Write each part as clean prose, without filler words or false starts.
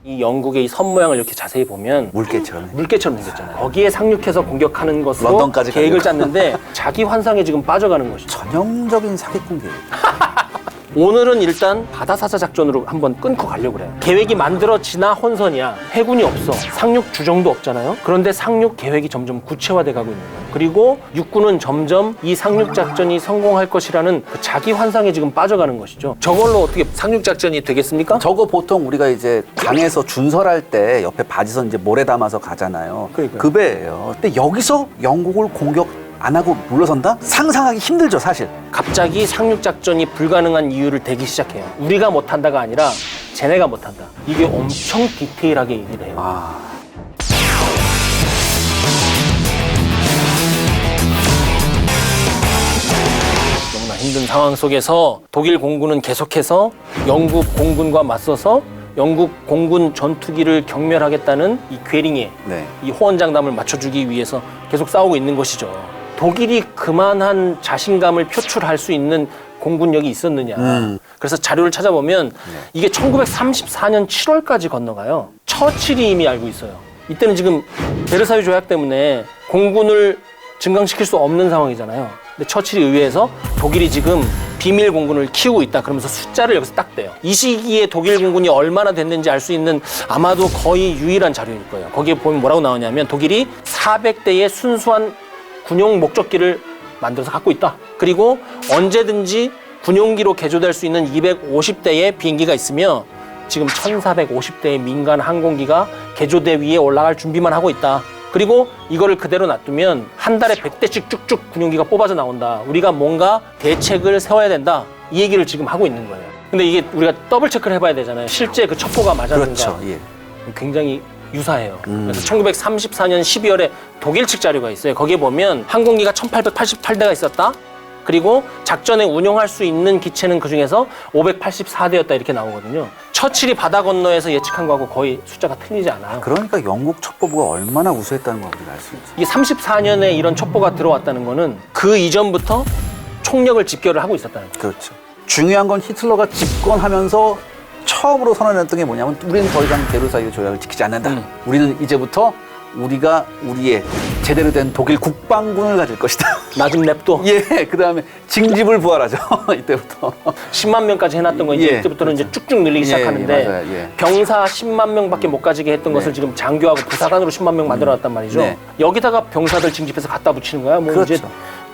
이 영국의 이 선 모양을 이렇게 자세히 보면 물개처럼. 물개처럼 생겼잖아요. 거기에 상륙해서 공격하는 것으로 런던까지 계획을 가려고. 짰는데 자기 환상에 지금 빠져가는 것이죠. 전형적인 사기꾼 계획. 오늘은 일단 바다사자 작전으로 한번 끊고 가려고 그래요. 계획이 만들어지나 혼선이야. 해군이 없어. 상륙 주정도 없잖아요. 그런데 상륙 계획이 점점 구체화돼 가고 있는 거예요. 그리고 육군은 점점 이 상륙 작전이 성공할 것이라는 그 자기 환상에 지금 빠져가는 것이죠. 저걸로 어떻게 상륙 작전이 되겠습니까? 저거 보통 우리가 이제 강에서 준설할 때 옆에 바지선 이제 모래 담아서 가잖아요. 그러니까요. 그 배예요. 근데 여기서 영국을 공격 안 하고 물러선다? 상상하기 힘들죠, 사실. 갑자기 상륙 작전이 불가능한 이유를 대기 시작해요. 우리가 못한다가 아니라 쟤네가 못한다. 이게 엄청 디테일하게 얘기를 해요. 너무나 힘든 상황 속에서 독일 공군은 계속해서 영국 공군과 맞서서 영국 공군 전투기를 경멸하겠다는 이 괴링에 네. 이 호언장담을 맞춰주기 위해서 계속 싸우고 있는 것이죠. 독일이 그만한 자신감을 표출할 수 있는 공군력이 있었느냐. 그래서 자료를 찾아보면 이게 1934년 7월까지 건너가요. 처칠이 이미 알고 있어요. 이때는 지금 베르사유 조약 때문에 공군을 증강시킬 수 없는 상황이잖아요. 근데 처칠이 의회에서 독일이 지금 비밀 공군을 키우고 있다. 그러면서 숫자를 여기서 딱 떼요. 이 시기에 독일 공군이 얼마나 됐는지 알 수 있는 아마도 거의 유일한 자료일 거예요. 거기에 보면 뭐라고 나오냐면 독일이 400대의 순수한 군용 목적기를 만들어서 갖고 있다. 그리고 언제든지 군용기로 개조될 수 있는 250대의 비행기가 있으며 지금 1450대의 민간 항공기가 개조대 위에 올라갈 준비만 하고 있다. 그리고 이거를 그대로 놔두면 한 달에 100대씩 쭉쭉 군용기가 뽑아져 나온다. 우리가 뭔가 대책을 세워야 된다. 이 얘기를 지금 하고 있는 거예요. 근데 이게 우리가 더블 체크를 해봐야 되잖아요. 실제 그 첩보가 맞았는가. 그렇죠. 예. 굉장히 유사해요. 그래서 1934년 12월에 독일 측 자료가 있어요. 거기에 보면 항공기가 1888대가 있었다. 그리고 작전에 운용할 수 있는 기체는 그중에서 584대였다 이렇게 나오거든요. 처칠이 바다 건너에서 예측한 거하고 거의 숫자가 틀리지 않아요. 그러니까 영국 첩보부가 얼마나 우수했다는 걸 우리가 알 수 있죠. 이게 34년에 이런 첩보가 들어왔다는 거는 그 이전부터 총력을 집결을 하고 있었다는 거예요. 그렇죠. 중요한 건 히틀러가 집권하면서 처음으로 선언했던 게 뭐냐면 우리는 더 이상 베르사유 조약을 지키지 않는다. 우리는 이제부터 우리가 우리의 제대로 된 독일 국방군을 가질 것이다. 낮은 랩도 예, 그다음에 징집을 부활하죠. 이때부터. 10만 명까지 해놨던 거 이제 예, 이때부터는 그렇죠. 이제 쭉쭉 늘리기 시작하는데 맞아요. 예. 병사 10만 명밖에 못 가지게 했던 것을 지금 장교하고 부사관으로 10만 명 만들어놨단 말이죠. 네. 여기다가 병사들 징집해서 갖다 붙이는 거야. 뭐 그렇죠. 이제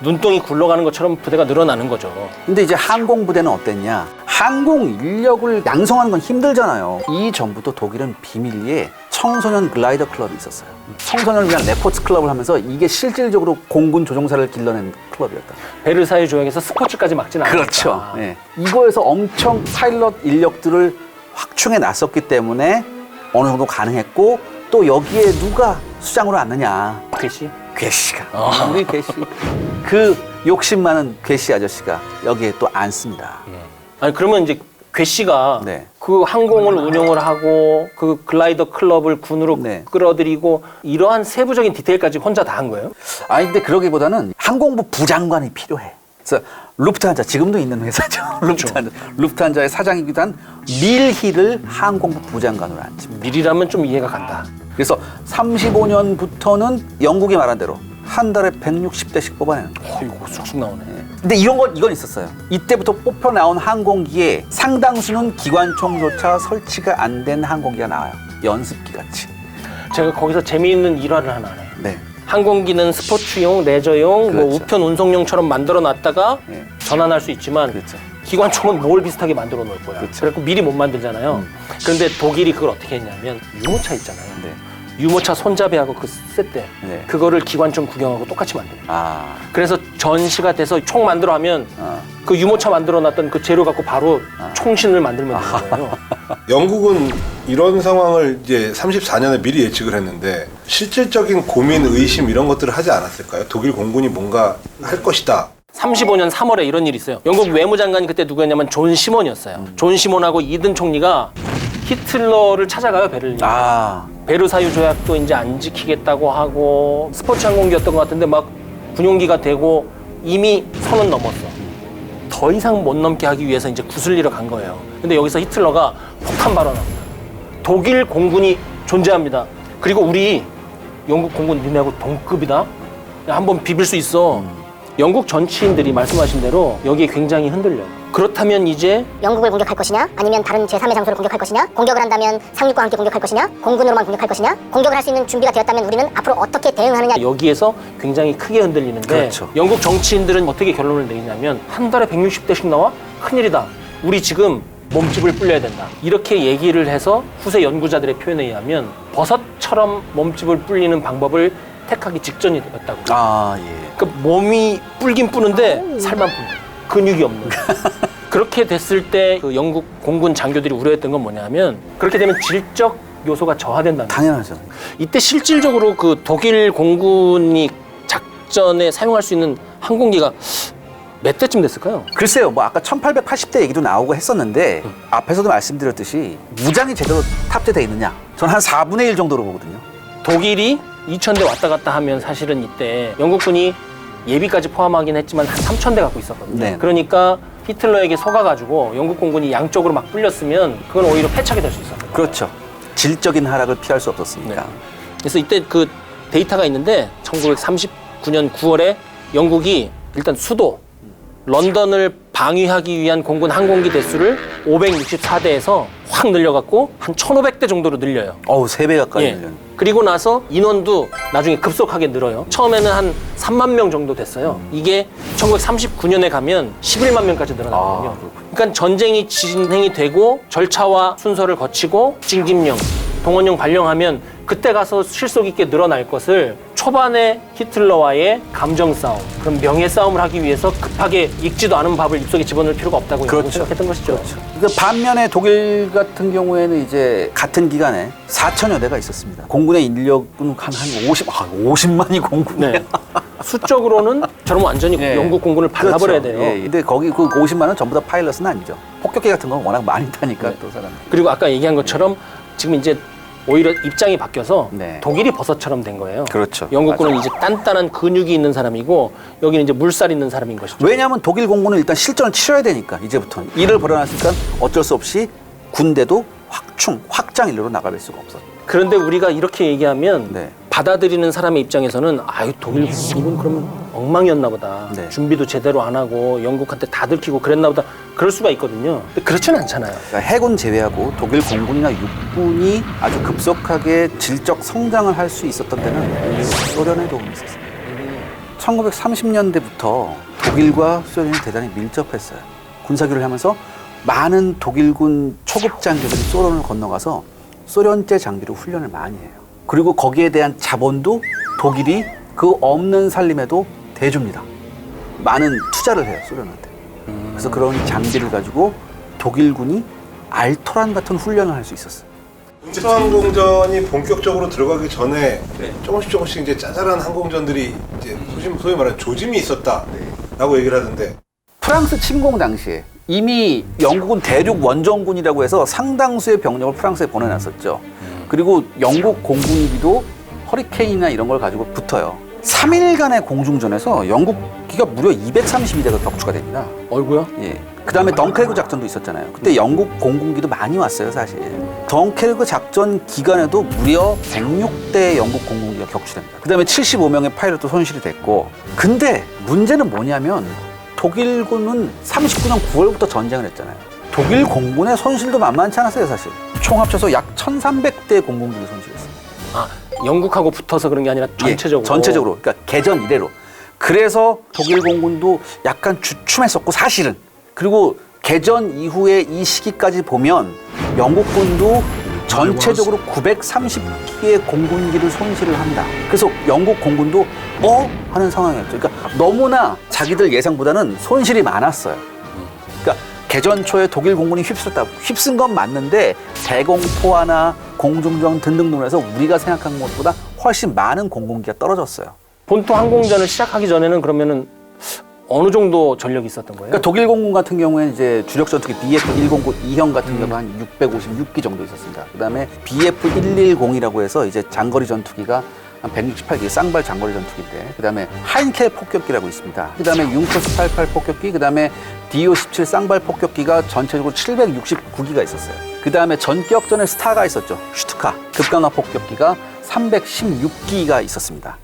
눈덩이 굴러가는 것처럼 부대가 늘어나는 거죠. 근데 이제 항공부대는 어땠냐? 항공 인력을 양성하는 건 힘들잖아요. 이전부터 독일은 비밀리에 청소년 글라이더 클럽이 있었어요. 청소년을 위한 레포츠 클럽을 하면서 이게 실질적으로 공군 조종사를 길러낸 클럽이었다. 베르사유 조약에서 스포츠까지 막지는 않았다. 그렇죠. 예. 이거에서 엄청 파일럿 인력들을 확충해 놨었기 때문에 어느 정도 가능했고 또 여기에 누가 수장으로 앉느냐? 괴시? 괴씨가. 우리 괴씨. 그 욕심 많은 괴씨 아저씨가 여기에 또 앉습니다. 아니 그러면 이제 괴씨가 네. 그 항공을 운영을 하고 그 글라이더 클럽을 군으로 네. 끌어들이고 이러한 세부적인 디테일까지 혼자 다 한 거예요? 아니 근데 그러기보다는 항공부 부장관이 필요해. 그래서 루프트한자 지금도 있는 회사죠. 루프트한자의 사장이기도 한 밀힐을 항공부 부장관으로 앉힙니다. 미리라면 좀 이해가 간다. 그래서 35년부터는 영국이 말한 대로 한 달에 160대씩 뽑아내는 거예요. 이거 쑥쑥 나오네. 근데 이건 있었어요. 이때부터 뽑혀 나온 항공기에 상당수는 기관총조차 설치가 안 된 항공기가 나와요. 연습기 같이. 제가 거기서 재미있는 일화를 하나 알아요. 네. 항공기는 스포츠용, 레저용, 그렇죠. 뭐 우편 운송용처럼 만들어 놨다가 네. 전환할 수 있지만 그렇죠. 기관총은 뭘 비슷하게 만들어 놓을 거야. 그렇죠. 그래서 미리 못 만들잖아요. 그런데 독일이 그걸 어떻게 했냐면 유모차 있잖아요. 네. 유모차 손잡이하고 그 셋대 네. 그거를 기관총 구경하고 똑같이 만들어요. 아. 그래서 전시가 돼서 총 만들어 하면 아. 그 유모차 만들어 놨던 그 재료 갖고 바로 총신을 만들면 되는 거예요. 영국은 이런 상황을 이제 34년에 미리 예측을 했는데 실질적인 고민, 의심 이런 것들을 하지 않았을까요? 독일 공군이 뭔가 할 것이다. 35년 3월에 이런 일이 있어요. 영국 외무장관이 그때 누구였냐면 존 시몬이었어요. 존 시몬하고 이든 총리가 히틀러를 찾아가요, 베를린. 아. 베르사유 조약도 이제 안 지키겠다고 하고 스포츠 항공기였던 것 같은데 막 군용기가 되고 이미 선은 넘었어. 더 이상 못 넘게 하기 위해서 이제 구슬리러 간 거예요. 근데 여기서 히틀러가 폭탄 발언합니다. 독일 공군이 존재합니다. 그리고 우리 영국 공군 니네하고 동급이다. 한번 비빌 수 있어. 영국 정치인들이 말씀하신 대로 여기에 굉장히 흔들려요. 그렇다면 이제 영국을 공격할 것이냐? 아니면 다른 제3의 장소를 공격할 것이냐? 공격을 한다면 상륙과 함께 공격할 것이냐? 공군으로만 공격할 것이냐? 공격을 할 수 있는 준비가 되었다면 우리는 앞으로 어떻게 대응하느냐? 여기에서 굉장히 크게 흔들리는데 그렇죠. 영국 정치인들은 어떻게 결론을 내리냐면 한 달에 160대씩 나와? 큰일이다. 우리 지금 몸집을 불려야 된다. 이렇게 얘기를 해서 후세 연구자들의 표현에 의하면 버섯처럼 몸집을 불리는 방법을 택하기 직전이었다고. 아, 예. 그 몸이 불긴 뿌는데 살만 뿌는 근육이 없는. 그렇게 됐을 때 그 영국 공군 장교들이 우려했던 건 뭐냐면 그렇게 되면 질적 요소가 저하된다는 거예요. 당연하죠. 이때 실질적으로 그 독일 공군이 작전에 사용할 수 있는 항공기가 몇 대쯤 됐을까요? 글쎄요, 뭐 아까 1880대 얘기도 나오고 했었는데 앞에서도 말씀드렸듯이 무장이 제대로 탑재되어 있느냐? 저는 한 4분의 1 정도로 보거든요. 독일이 2,000대 왔다 갔다 하면 사실은 이때 영국군이 예비까지 포함하긴 했지만 한 3,000대 갖고 있었거든요. 네. 그러니까 히틀러에게 속아가지고 영국 공군이 양쪽으로 막 불렸으면 그건 오히려 패착이 될 수 있었거든요. 그렇죠. 질적인 하락을 피할 수 없었으니까. 네. 그래서 이때 그 데이터가 있는데 1939년 9월에 영국이 일단 수도 런던을 방위하기 위한 공군 항공기 대수를 564대에서 확 늘려갖고 한 1,500대 정도로 늘려요. 어우, 3배 가까이 예. 늘렸네. 그리고 나서 인원도 나중에 급속하게 늘어요. 처음에는 한 3만 명 정도 됐어요. 이게 1939년에 가면 11만 명까지 늘어나거든요. 아, 그렇군요. 그러니까 전쟁이 진행이 되고 절차와 순서를 거치고 징집령, 동원령 발령하면 그때 가서 실속 있게 늘어날 것을 초반에 히틀러와의 감정 싸움, 그럼 명예 싸움을 하기 위해서 급하게 익지도 않은 밥을 입속에 집어넣을 필요가 없다고 그렇죠. 생각했던 것이죠. 그 반면에 독일 같은 경우에는 이제 같은 기간에 4천여 대가 있었습니다. 공군의 인력은 한 50만이 공군이에요. 네. 수적으로는 저러면 완전히 예. 영국 공군을 발라버려야 그렇죠. 돼요. 예. 근데 거기 그 50만은 전부 다 파일럿은 아니죠. 폭격기 같은 건 워낙 많이 타니까 또 사람. 그리고 아까 얘기한 것처럼 지금 이제 오히려 입장이 바뀌어서 네. 독일이 버섯처럼 된 거예요. 그렇죠. 영국군은 이제 단단한 근육이 있는 사람이고 여기는 이제 물살 있는 사람인 것이죠. 왜냐하면 독일 공군은 일단 실전을 치러야 되니까 이제부터는 일을 벌여놨으니까 어쩔 수 없이 군대도 확장 일로로 나갈 수가 없어. 그런데 우리가 이렇게 얘기하면 네. 받아들이는 사람의 입장에서는 아유 독일 군은 그러면 엉망이었나 보다. 네. 준비도 제대로 안 하고 영국한테 다 들키고 그랬나 보다. 그럴 수가 있거든요. 근데 그렇지는 않잖아요. 그러니까 해군 제외하고 독일 공군이나 육군이 아주 급속하게 질적 성장을 할 수 있었던 때는 소련의 도움이 있었어요. 1930년대부터 독일과 소련이 대단히 밀접했어요. 군사교류를 하면서 많은 독일군 초급 장교들이 소련을 건너가서 소련제 장비로 훈련을 많이 해요. 그리고 거기에 대한 자본도 독일이 그 없는 살림에도 대줍니다. 많은 투자를 해요, 소련한테. 그래서 그런 장비를 가지고 독일군이 알토란 같은 훈련을 할 수 있었어요. 항공전이 본격적으로 들어가기 전에 조금씩 이제 짜잘한 항공전들이 이제 소위 말하는 조짐이 있었다라고 얘기를 하던데 프랑스 침공 당시에 이미 영국은 대륙 원정군이라고 해서 상당수의 병력을 프랑스에 보내놨었죠. 그리고 영국 공군기도 허리케인이나 이런 걸 가지고 붙어요. 3일간의 공중전에서 영국기가 무려 232대가 격추가 됩니다. 얼굴요? 예. 그 다음에 덩케르크 작전도 있었잖아요. 그때 영국 공군기도 많이 왔어요, 사실. 덩케르크 작전 기간에도 무려 106대의 영국 공군기가 격추됩니다. 그 다음에 75명의 파일럿도 손실이 됐고. 근데 문제는 뭐냐면 독일군은 39년 9월부터 전쟁을 했잖아요. 독일 공군의 손실도 만만치 않았어요, 사실. 총 합쳐서 약 1,300대의 공군기를 손실했어요. 아 영국하고 붙어서 그런 게 아니라 전체적으로. 예, 전체적으로. 그러니까 개전 이래로. 그래서 독일 공군도 약간 주춤했었고 사실은. 그리고 개전 이후에 이 시기까지 보면 영국군도 전체적으로 930기의 공군기를 손실을 한다. 그래서 영국 공군도 하는 상황이었죠. 그러니까 너무나 자기들 예상보다는 손실이 많았어요. 그러니까 개전 초에 독일 공군이 휩쓴 건 맞는데 대공포화나 공중전 등등으로 해서 우리가 생각한 것보다 훨씬 많은 공군기가 떨어졌어요. 본토 항공전을 시작하기 전에는 그러면은 어느 정도 전력이 있었던 거예요? 그러니까 독일 공군 같은 경우에는 이제 주력 전투기 BF-109-2형 같은 경우 한 656기 정도 있었습니다. 그다음에 BF-110이라고 해서 이제 장거리 전투기가 한 168기 쌍발 장거리 전투기인데, 그 다음에 하인켈 폭격기라고 있습니다. 그 다음에 융커스 88 폭격기, 그 다음에 DO-17 쌍발 폭격기가 전체적으로 769기가 있었어요. 그 다음에 전격전에 스타가 있었죠. 슈투카 급강화 폭격기가 316기가 있었습니다.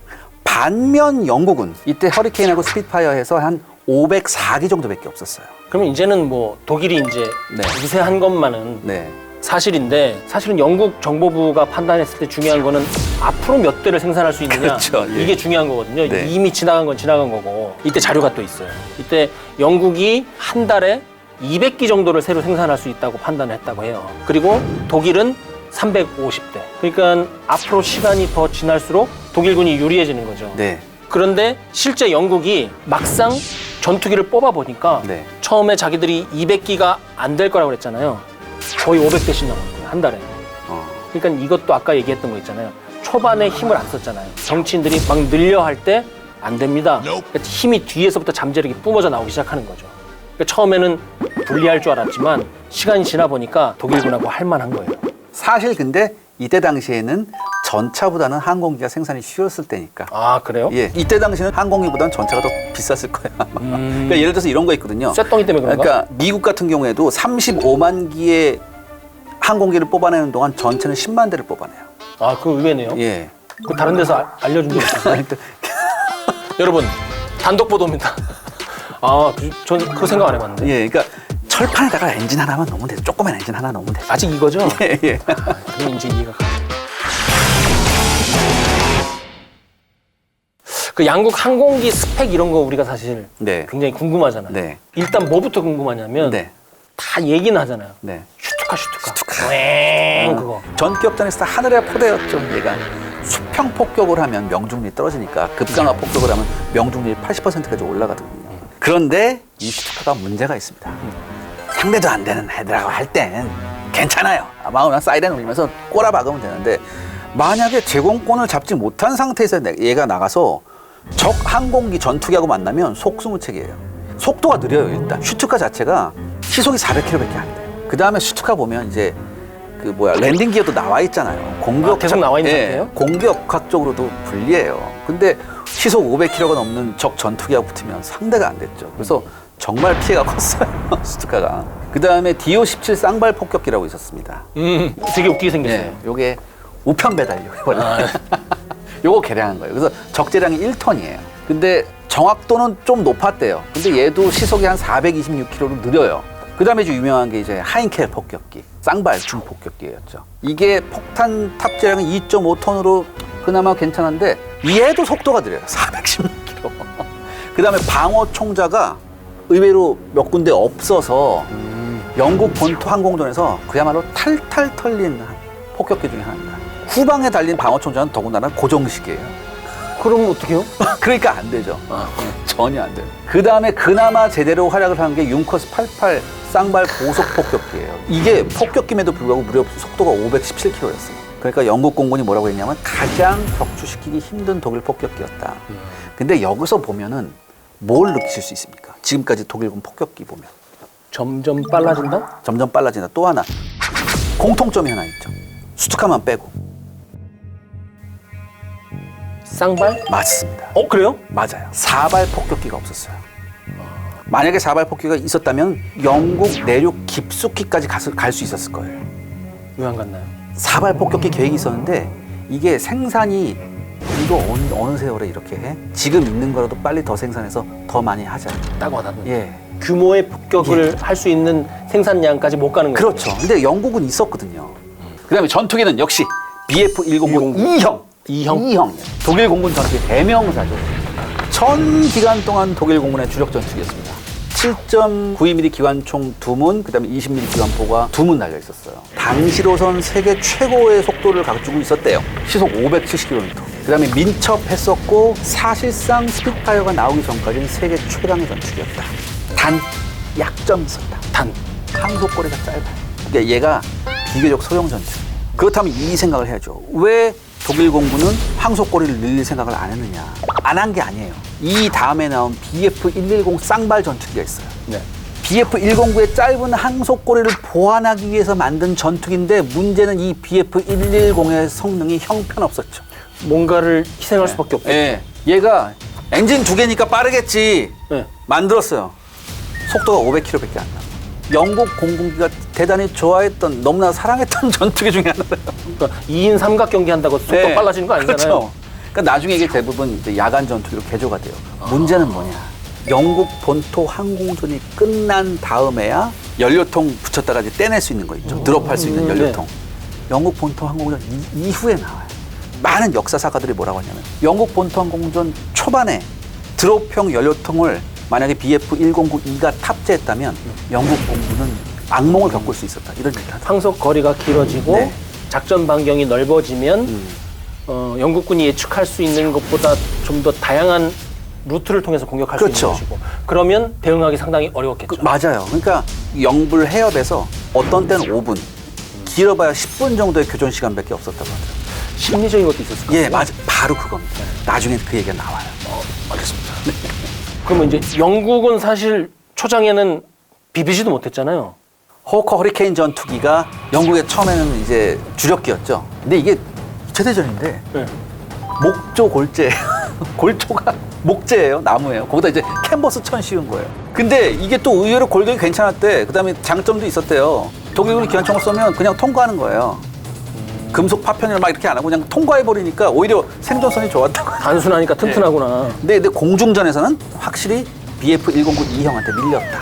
반면 영국은 이때 허리케인하고 스핏파이어해서 한 504기 정도밖에 없었어요. 그러면 이제는 뭐 독일이 이제 네. 우세한 것만은 네. 사실인데, 사실은 영국 정보부가 판단했을 때 중요한 거는 앞으로 몇 대를 생산할 수 있느냐. 그렇죠. 예. 이게 중요한 거거든요. 네. 이미 지나간 건 지나간 거고. 이때 자료가 또 있어요. 이때 영국이 한 달에 200기 정도를 새로 생산할 수 있다고 판단했다고 해요. 그리고 독일은 350대. 그러니까 앞으로 시간이 더 지날수록 독일군이 유리해지는 거죠. 네. 그런데 실제 영국이 막상 전투기를 뽑아보니까 네. 처음에 자기들이 200기가 안 될 거라고 그랬잖아요. 거의 500대씩 나온 거예요, 한 달에. 그러니까 이것도 아까 얘기했던 거 있잖아요. 초반에 힘을 안 썼잖아요. 정치인들이 막 늘려 할 때 안 됩니다. 그러니까 힘이 뒤에서부터 잠재력이 뿜어져 나오기 시작하는 거죠. 그러니까 처음에는 불리할 줄 알았지만 시간이 지나 보니까 독일군하고 할 만한 거예요. 사실 근데 이때 당시에는 전차보다는 항공기가 생산이 쉬웠을 때니까. 아, 그래요? 예, 이때 당시에는 항공기보다는 전차가 더 비쌌을 거야. 그러니까 예를 들어서 이런 거 있거든요. 쇳덩이 때문에 그런가? 그러니까 미국 같은 경우에도 35만 기의 항공기를 뽑아내는 동안 전체는 10만 대를 뽑아내요. 아, 그거 의외네요. 예. 그 다른 데서 알려준 적 있어요? 여러분, 단독 보도입니다. 아, 전 그거 생각 안 해봤는데. 예, 그러니까 철판에다가 엔진 하나만 넣으면 되죠. 조그만 엔진 하나 넣으면 되죠. 아직 이거죠? 예, 예. 그럼 이제 이해가 가. 그 양국 항공기 스펙 이런 거 우리가 사실 네. 굉장히 궁금하잖아요. 네. 일단 뭐부터 궁금하냐면 네. 다 얘기는 하잖아요. 네. 슈투카. 그거. 전격전에서 하늘의 포대였죠. 얘가 수평 폭격을 하면 명중률이 떨어지니까 급강화 폭격을 하면 명중률이 80%까지 올라가거든요. 그런데 이 슈투카가 문제가 있습니다. 상대도 안 되는 애들하고 할 땐 괜찮아요. 마음은 사이렌 울리면서 꼬라박으면 되는데, 만약에 제공권을 잡지 못한 상태에서 얘가 나가서 적 항공기 전투기하고 만나면 속수무책이에요. 속도가 느려요. 일단 슈투카 자체가 시속이 400km밖에 안 돼요. 그 다음에 슈투카 보면 이제 랜딩 기어도 나와 있잖아요. 공격 계속 나와 있는 상태예요? 공격학적으로도 불리해요. 근데 시속 500km가 넘는 적 전투기하고 붙으면 상대가 안 됐죠. 그래서 정말 피해가 컸어요. 슈투카가. 그 다음에 DO-17 쌍발 폭격기라고 있었습니다. 되게 웃기게 생겼어요. 네, 요게 우편 배달용. 요거 개량한 거예요. 그래서 적재량이 1톤이에요. 근데 정확도는 좀 높았대요. 근데 얘도 시속이 한 426km로 느려요. 그 다음에 유명한 게 이제 하인켈 폭격기, 쌍발 중폭격기였죠. 이게 폭탄 탑재량이 2.5톤으로 그나마 괜찮은데 얘도 속도가 느려요. 416km. 그 다음에 방어 총자가 의외로 몇 군데 없어서 영국 본토 항공전에서 그야말로 탈탈 털린 폭격기 중에 하나입니다. 후방에 달린 방어 총자는 더군다나 고정식이에요. 그럼 어떡해요? 그러니까 안 되죠. 전혀 안 돼요. 그 다음에 그나마 제대로 활약을 한 게 융커스 88 쌍발 고속 폭격기예요. 이게 폭격기임에도 불구하고 무려 속도가 517km였어요. 그러니까 영국 공군이 뭐라고 했냐면 가장 격추시키기 힘든 독일 폭격기였다. 근데 여기서 보면은 뭘 느끼실 수 있습니까? 지금까지 독일군 폭격기 보면. 점점 빨라진다? 점점 빨라진다. 또 하나 공통점이 하나 있죠. 슈투카만 빼고. 쌍발? 맞습니다. 그래요? 맞아요. 4발 폭격기가 없었어요. 만약에 4발 폭격기가 있었다면 영국 내륙 깊숙이까지 갈 수 있었을 거예요. 왜 안 갔나요? 4발 폭격기 계획이 있었는데 이게 생산이 이거 어느 세월에 이렇게 해? 지금 있는 거라도 빨리 더 생산해서 더 많이 하자. 딱 와닿는. 예. 규모의 폭격을 할 수 있는 생산량까지 못 가는 거예요. 그렇죠. 근데 영국은 있었거든요. 그다음에 전투기는 역시 BF-109 2형. 독일 공군 전투기 대명사죠. 전 기간 동안 독일 공군의 주력 전투기였습니다. 7.92mm 기관총 2문, 그다음에 20mm 기관포가 2문 달려 있었어요. 당시로선 세계 최고의 속도를 가지고 있었대요. 시속 570km. 그다음에 민첩했었고 사실상 스핏파이어가 나오기 전까지는 세계 최강의 전투기였다. 단 약점이 있었다. 단 항속거리가 짧아요. 그러니까 얘가 비교적 소형 전투기. 그렇다면 이 생각을 해야죠. 왜 독일 공군은 항속거리를 늘릴 생각을 안 했느냐? 안 한 게 아니에요. 이 다음에 나온 BF-110 쌍발 전투기가 있어요. 네. BF-109의 짧은 항속거리를 보완하기 위해서 만든 전투기인데 문제는 이 BF-110의 성능이 형편없었죠. 뭔가를 희생할 수밖에 없겠죠. 예. 얘가 엔진 2개니까 빠르겠지. 네. 만들었어요. 속도가 500km밖에 안 나. 영국 공군기가 대단히 좋아했던, 너무나 사랑했던 전투기 중에 하나예요. 그러니까 2인 삼각 경기 한다고 속도 네. 빨라지는 거 아니잖아요. 그렇죠. 그러니까 나중에 이게 대부분 이제 야간 전투기로 개조가 돼요. 문제는 뭐냐? 영국 본토 항공전이 끝난 다음에야 연료통 붙였다가 이제 떼낼 수 있는 거 있죠. 드롭할 수 있는 연료통. 영국 본토 항공전 이후에 나와요. 많은 역사사가들이 뭐라고 하냐면 영국 본토 항공전 초반에 드롭형 연료통을 만약에 BF-109E가 탑재했다면 영국 공군은 악몽을 겪을 수 있었다. 이런 얘기를 하죠. 항속 거리가 길어지고 네. 작전 반경이 넓어지면 영국군이 예측할 수 있는 것보다 좀 더 다양한 루트를 통해서 공격할 수 그렇죠. 있는 것이고 그러면 대응하기 상당히 어려웠겠죠. 맞아요. 그러니까 영불 해협에서 어떤 때는 5분, 길어봐야 10분 정도의 교전 시간밖에 없었다고 하더라고요. 심리적인 것도 있었을 거예요. 예, 맞아. 바로 그겁니다. 나중에 그 얘기가 나와요. 알겠습니다. 그러면 이제 영국은 사실 초장에는 비비지도 못했잖아요. 호커 허리케인 전투기가 영국의 처음에는 이제 주력기였죠. 근데 이게 2차 대전인데 네. 목조 골재예요. 골조가 목재예요. 나무예요. 거기다 이제 캔버스 천 씌운 거예요. 근데 이게 또 의외로 골격이 괜찮았대. 그다음에 장점도 있었대요. 독일군이 기관총을 쏘면 그냥 통과하는 거예요. 금속 파편을 막 이렇게 안 하고 그냥 통과해버리니까 오히려 생존성이 좋았다고. 단순하니까 튼튼하구나. 근데 공중전에서는 확실히 BF-109E형한테 밀렸다.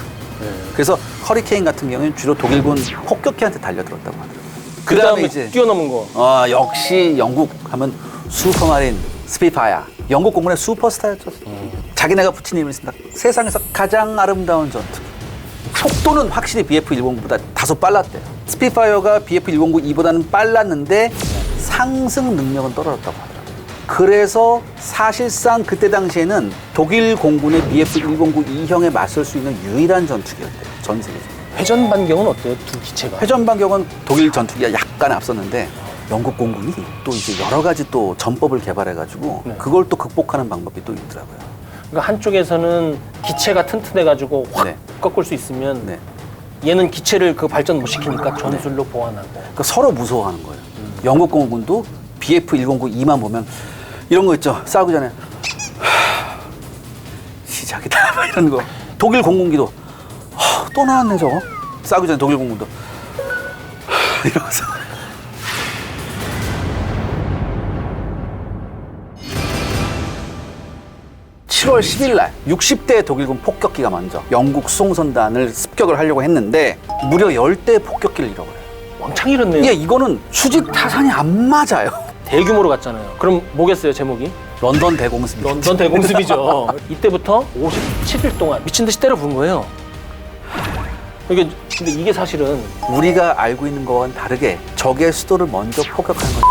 그래서 허리케인 같은 경우는 주로 독일군 폭격기한테 달려들었다고 하더라고요. 그 다음에 이제 뛰어넘은 거. 역시 영국 하면 슈퍼마린 스피파이어. 영국 공군의 슈퍼스타였죠. 자기네가 붙인 이름이 있습니다. 세상에서 가장 아름다운 전투기. 속도는 확실히 BF-109보다 다소 빨랐대요. 스피파이어가 BF-109E보다는 빨랐는데 상승 능력은 떨어졌다고 하더라고요. 그래서 사실상 그때 당시에는 독일 공군의 BF-109E형에 맞설 수 있는 유일한 전투기였대요. 전 세계에서. 회전 반경은 어때요? 두 기체가. 회전 반경은 독일 전투기가 약간 앞섰는데 영국 공군이 또 이제 여러 가지 또 전법을 개발해가지고 네. 그걸 또 극복하는 방법이 또 있더라고요. 그러니까 한쪽에서는 기체가 튼튼해가지고 확 네. 꺾을 수 있으면 네. 얘는 기체를 그 발전 못 시키니까 전술로 보완하고. 그러니까 서로 무서워하는 거예요. 영국 공군도 BF-109E만 보면 이런 거 있죠. 싸우기 전에 시작이다 막 이런 거. 독일 공군기도 또 나왔네 저거. 싸우기 전에 독일 공군도 이러면서. (7월 10일) 날 60대 독일군 폭격기가 먼저 영국 수송선단을 습격을 하려고 했는데 무려 10대의 폭격기를 잃어버려요. 왕창 잃었네요. 예, 이거는 수직 타산이 안 맞아요. 대규모로 갔잖아요. 그럼 뭐겠어요, 제목이? 런던 대공습. 런던 대공습이죠. 이때부터 57일 동안 미친 듯이 때려 부은 거예요. 근데 이게 사실은 우리가 알고 있는 거와는 다르게 적의 수도를 먼저 폭격하는 건